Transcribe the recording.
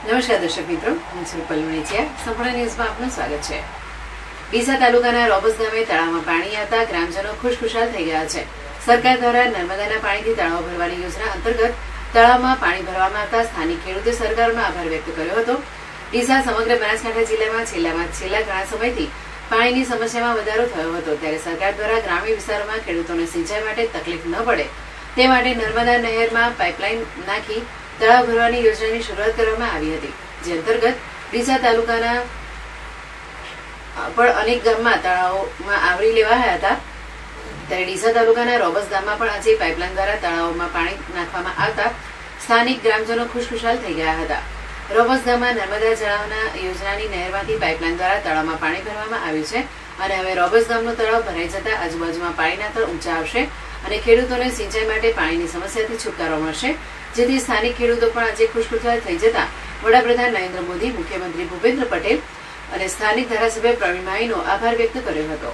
નમસ્કાર દર્શક મિત્રો, હું છું રૂપલ વણેચિયા. સંપૂર્ણ ન્યૂઝમાં આપનું સ્વાગત છે. ડીસા તાલુકાના રોબસ ગામે તળાવમાં પાણી આવતા ગ્રામજનો ખુશખુશાલ થઈ ગયા છે. સરકાર દ્વારા નર્મદાના પાણીથી તળાવ ભરવાની યોજના અંતર્ગત તળાવમાં પાણી ભરવામાં આવતા સ્થાનિક ખેડૂતે સરકારનો આભાર વ્યક્ત કર્યો હતો. ડીસા સમગ્ર બનાસકાંઠા જિલ્લામાં છેલ્લા ઘણા સમયથી પાણીની સમસ્યામાં વધારો થયો હતો, ત્યારે સરકાર દ્વારા ગ્રામીણ વિસ્તારોમાં ખેડૂતોને સિંચાઈ માટે તકલીફ ન પડે તે માટે નર્મદા નહેરમાં પાઇપલાઇન નાખી તળાવ ભરવાની યોજનાની શરૂઆત કરવામાં આવી હતી, જે અંતર્ગત ડીસા તાલુકાના પણ અનેક ગામમાં તળાવોમાં આવરી લેવાયા હતા. ત્યારે ડીસા તાલુકાના રોબસ ગામમાં પણ આજે પાઇપલાઇન દ્વારા તળાવોમાં પાણી નાખવામાં આવતા સ્થાનિક ગ્રામજનો ખુશખુશાલ થઈ ગયા હતા. રોબસ ગામમાં નર્મદા જળાવના યોજનાની નહેરમાંથી પાઇપલાઇન દ્વારા તળાવમાં પાણી ભરવામાં આવ્યું છે અને હવે રોબસ ગામનો તળાવ ભરાઈ જતા આજુબાજુમાં પાણીના તળ ઊંચા આવશે અને ખેડૂતોને સિંચાઈ માટે પાણીની સમસ્યાથી છુટકારો મળશે, જેથી સ્થાનિક ખેડૂતો પણ આજે ખુશખુશાલ થઈ જતા વડાપ્રધાન નરેન્દ્ર મોદી, મુખ્યમંત્રી ભૂપેન્દ્ર પટેલ અને સ્થાનિક ધારાસભ્ય પ્રવીણ માહીનો આભાર વ્યક્ત કર્યો હતો.